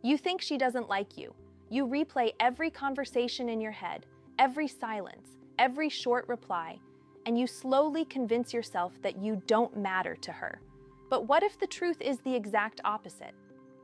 You think she doesn't like you. You replay every conversation in your head, every silence, every short reply, and you slowly convince yourself that you don't matter to her. But what if the truth is the exact opposite?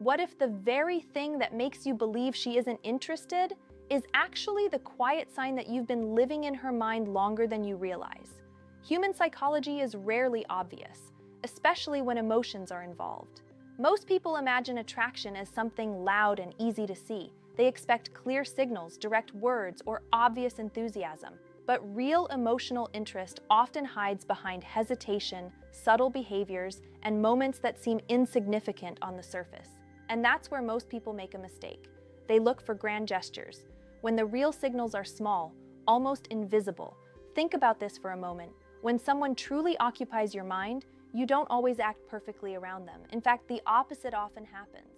What if the very thing that makes you believe she isn't interested is actually the quiet sign that you've been living in her mind longer than you realize? Human psychology is rarely obvious, especially when emotions are involved. Most people imagine attraction as something loud and easy to see. They expect clear signals, direct words, or obvious enthusiasm. But real emotional interest often hides behind hesitation, subtle behaviors, and moments that seem insignificant on the surface. And that's where most people make a mistake. They look for grand gestures, when the real signals are small, almost invisible. Think about this for a moment. When someone truly occupies your mind, you don't always act perfectly around them. In fact, the opposite often happens.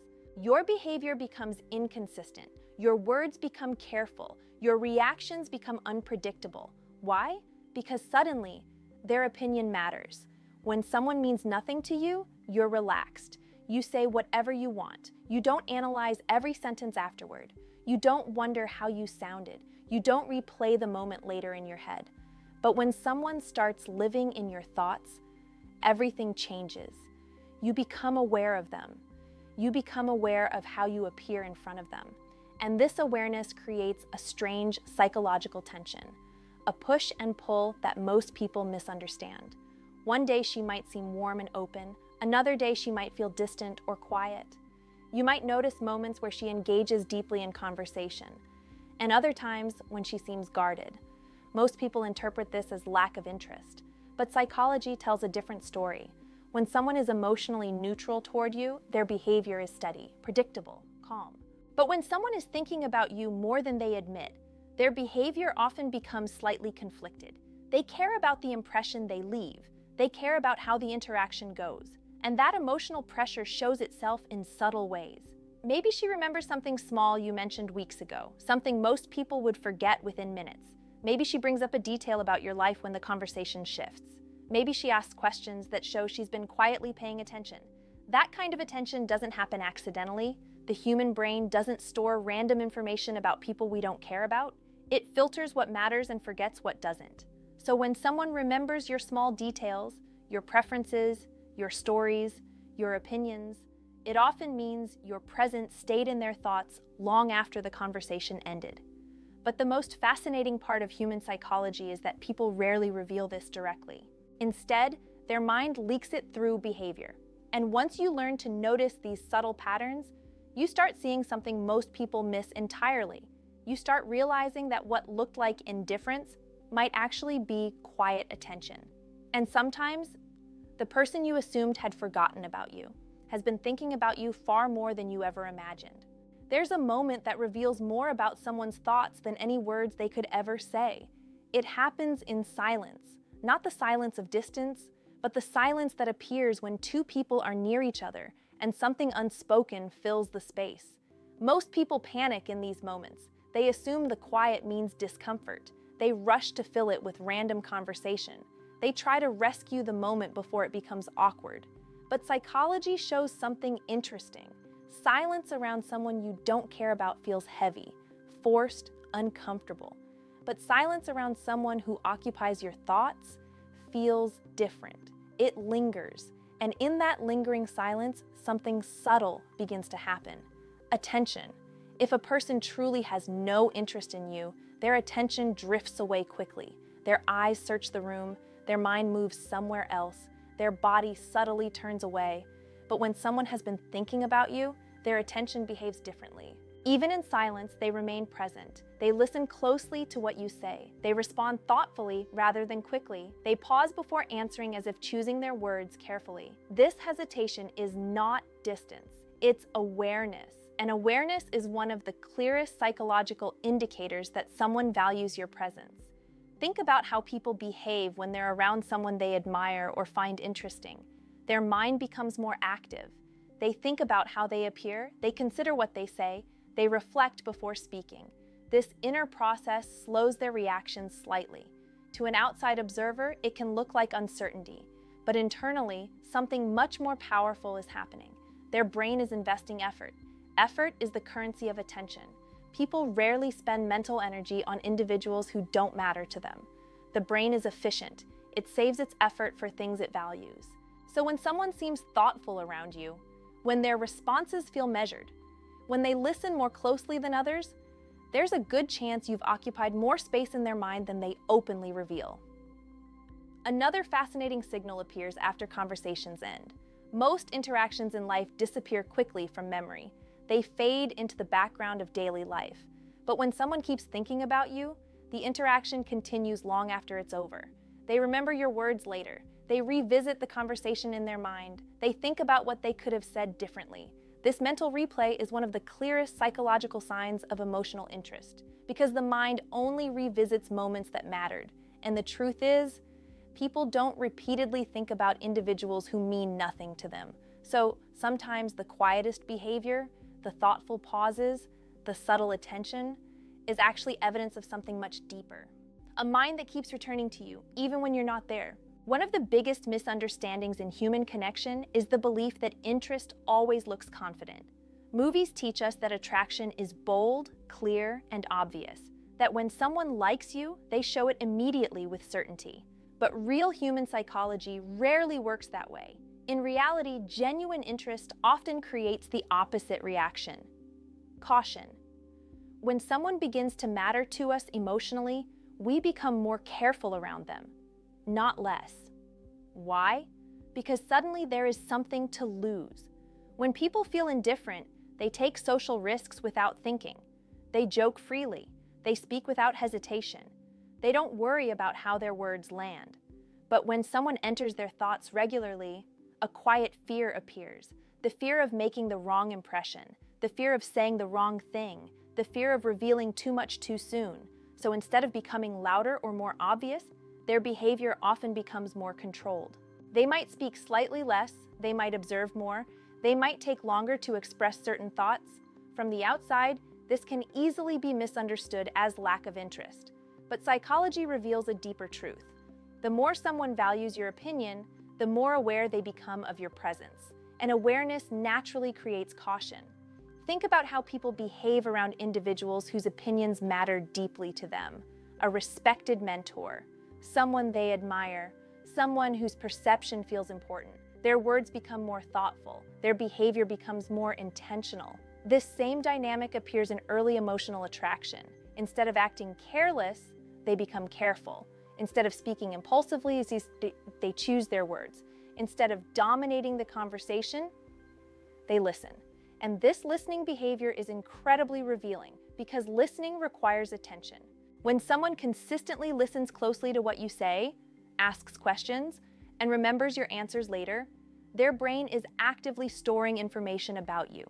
Your behavior becomes inconsistent. Your words become careful. Your reactions become unpredictable. Why? Because suddenly, their opinion matters. When someone means nothing to you, you're relaxed. You say whatever you want. You don't analyze every sentence afterward. You don't wonder how you sounded. You don't replay the moment later in your head. But when someone starts living in your thoughts, everything changes. You become aware of them. You become aware of how you appear in front of them. And this awareness creates a strange psychological tension, a push and pull that most people misunderstand. One day she might seem warm and open. Another day she might feel distant or quiet. You might notice moments where she engages deeply in conversation, and other times when she seems guarded. Most people interpret this as lack of interest, but psychology tells a different story. When someone is emotionally neutral toward you, their behavior is steady, predictable, calm. But when someone is thinking about you more than they admit, their behavior often becomes slightly conflicted. They care about the impression they leave. They care about how the interaction goes. And that emotional pressure shows itself in subtle ways. Maybe she remembers something small you mentioned weeks ago, something most people would forget within minutes. Maybe she brings up a detail about your life when the conversation shifts. Maybe she asks questions that show she's been quietly paying attention. That kind of attention doesn't happen accidentally. The human brain doesn't store random information about people we don't care about. It filters what matters and forgets what doesn't. So when someone remembers your small details, your preferences, your stories, your opinions, it often means your presence stayed in their thoughts long after the conversation ended. But the most fascinating part of human psychology is that people rarely reveal this directly. Instead, their mind leaks it through behavior. And once you learn to notice these subtle patterns, you start seeing something most people miss entirely. You start realizing that what looked like indifference might actually be quiet attention. And sometimes, the person you assumed had forgotten about you has been thinking about you far more than you ever imagined. There's a moment that reveals more about someone's thoughts than any words they could ever say. It happens in silence, not the silence of distance, but the silence that appears when two people are near each other and something unspoken fills the space. Most people panic in these moments. They assume the quiet means discomfort. They rush to fill it with random conversation. They try to rescue the moment before it becomes awkward. But psychology shows something interesting. Silence around someone you don't care about feels heavy, forced, uncomfortable. But silence around someone who occupies your thoughts feels different. It lingers. And in that lingering silence, something subtle begins to happen. Attention. If a person truly has no interest in you, their attention drifts away quickly. Their eyes search the room. Their mind moves somewhere else. Their body subtly turns away. But when someone has been thinking about you, their attention behaves differently. Even in silence, they remain present. They listen closely to what you say. They respond thoughtfully rather than quickly. They pause before answering as if choosing their words carefully. This hesitation is not distance. It's awareness. And awareness is one of the clearest psychological indicators that someone values your presence. Think about how people behave when they're around someone they admire or find interesting. Their mind becomes more active. They think about how they appear, they consider what they say, they reflect before speaking. This inner process slows their reactions slightly. To an outside observer, it can look like uncertainty, but internally, something much more powerful is happening. Their brain is investing effort Effort is the currency of attention. People rarely spend mental energy on individuals who don't matter to them. The brain is efficient. It saves its effort for things it values. So when someone seems thoughtful around you, when their responses feel measured, when they listen more closely than others, there's a good chance you've occupied more space in their mind than they openly reveal. Another fascinating signal appears after conversations end. Most interactions in life disappear quickly from memory. They fade into the background of daily life. But when someone keeps thinking about you, the interaction continues long after it's over. They remember your words later. They revisit the conversation in their mind. They think about what they could have said differently. This mental replay is one of the clearest psychological signs of emotional interest, because the mind only revisits moments that mattered. And the truth is, people don't repeatedly think about individuals who mean nothing to them. So sometimes the quietest behavior, the thoughtful pauses, the subtle attention, is actually evidence of something much deeper. A mind that keeps returning to you, even when you're not there. One of the biggest misunderstandings in human connection is the belief that interest always looks confident. Movies teach us that attraction is bold, clear, and obvious. That when someone likes you, they show it immediately with certainty. But real human psychology rarely works that way. In reality, genuine interest often creates the opposite reaction: caution. When someone begins to matter to us emotionally, we become more careful around them, not less. Why? Because suddenly there is something to lose. When people feel indifferent, they take social risks without thinking. They joke freely. They speak without hesitation. They don't worry about how their words land. But when someone enters their thoughts regularly, a quiet fear appears. The fear of making the wrong impression, the fear of saying the wrong thing, the fear of revealing too much too soon. So instead of becoming louder or more obvious, their behavior often becomes more controlled. They might speak slightly less, they might observe more, they might take longer to express certain thoughts. From the outside, this can easily be misunderstood as lack of interest. But psychology reveals a deeper truth. The more someone values your opinion, the more aware they become of your presence. And awareness naturally creates caution. Think about how people behave around individuals whose opinions matter deeply to them. A respected mentor, someone they admire, someone whose perception feels important. Their words become more thoughtful. Their behavior becomes more intentional. This same dynamic appears in early emotional attraction. Instead of acting careless, they become careful. Instead of speaking impulsively, they choose their words. Instead of dominating the conversation, they listen. And this listening behavior is incredibly revealing because listening requires attention. When someone consistently listens closely to what you say, asks questions, and remembers your answers later, their brain is actively storing information about you.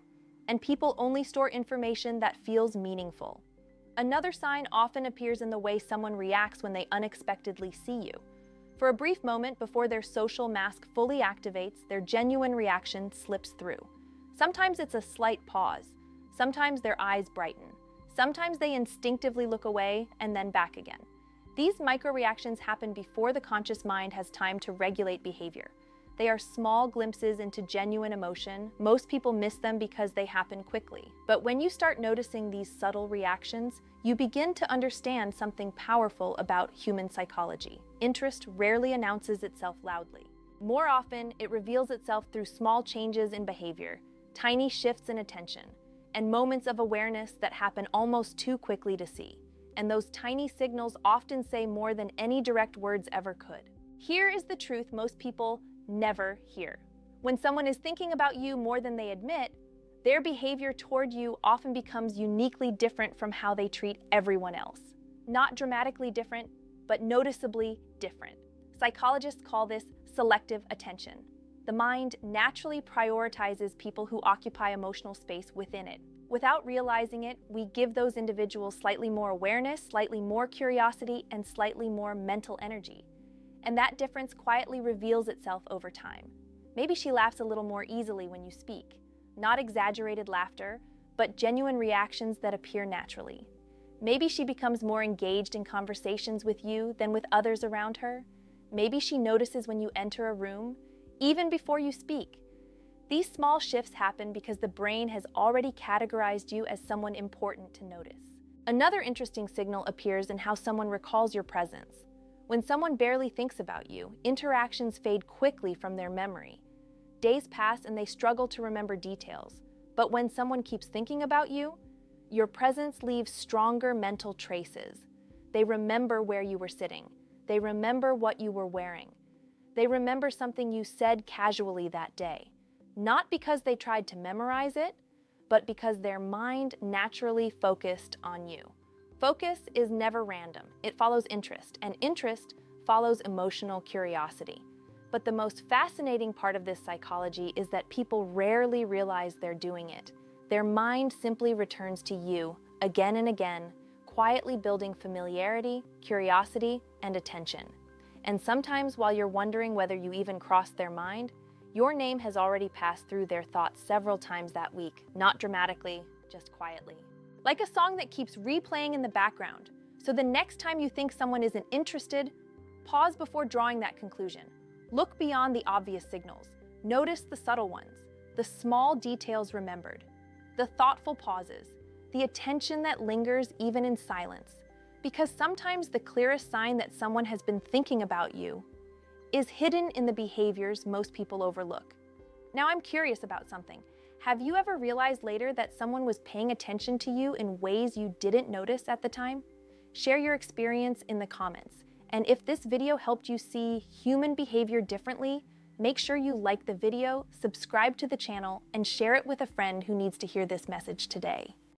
And people only store information that feels meaningful. Another sign often appears in the way someone reacts when they unexpectedly see you. For a brief moment before their social mask fully activates, their genuine reaction slips through. Sometimes it's a slight pause. Sometimes their eyes brighten. Sometimes they instinctively look away and then back again. These micro-reactions happen before the conscious mind has time to regulate behavior. They are small glimpses into genuine emotion. Most people miss them because they happen quickly. But when you start noticing these subtle reactions, you begin to understand something powerful about human psychology. Interest rarely announces itself loudly. More often, it reveals itself through small changes in behavior, tiny shifts in attention, and moments of awareness that happen almost too quickly to see. And those tiny signals often say more than any direct words ever could. Here is the truth most people never hear. When someone is thinking about you more than they admit, their behavior toward you often becomes uniquely different from how they treat everyone else. Not dramatically different, but noticeably different. Psychologists call this selective attention. The mind naturally prioritizes people who occupy emotional space within it. Without realizing it, we give those individuals slightly more awareness, slightly more curiosity, and slightly more mental energy. And that difference quietly reveals itself over time. Maybe she laughs a little more easily when you speak. Not exaggerated laughter, but genuine reactions that appear naturally. Maybe she becomes more engaged in conversations with you than with others around her. Maybe she notices when you enter a room, even before you speak. These small shifts happen because the brain has already categorized you as someone important to notice. Another interesting signal appears in how someone recalls your presence. When someone barely thinks about you, interactions fade quickly from their memory. Days pass and they struggle to remember details. But when someone keeps thinking about you, your presence leaves stronger mental traces. They remember where you were sitting. They remember what you were wearing. They remember something you said casually that day. Not because they tried to memorize it, but because their mind naturally focused on you. Focus is never random. It follows interest, and interest follows emotional curiosity. But the most fascinating part of this psychology is that people rarely realize they're doing it. Their mind simply returns to you again and again, quietly building familiarity, curiosity, and attention. And sometimes while you're wondering whether you even crossed their mind, your name has already passed through their thoughts several times that week, not dramatically, just quietly. Like a song that keeps replaying in the background. So the next time you think someone isn't interested, pause before drawing that conclusion. Look beyond the obvious signals. Notice the subtle ones, the small details remembered, the thoughtful pauses, the attention that lingers even in silence. Because sometimes the clearest sign that someone has been thinking about you is hidden in the behaviors most people overlook. Now I'm curious about something. Have you ever realized later that someone was paying attention to you in ways you didn't notice at the time? Share your experience in the comments. And if this video helped you see human behavior differently, make sure you like the video, subscribe to the channel, and share it with a friend who needs to hear this message today.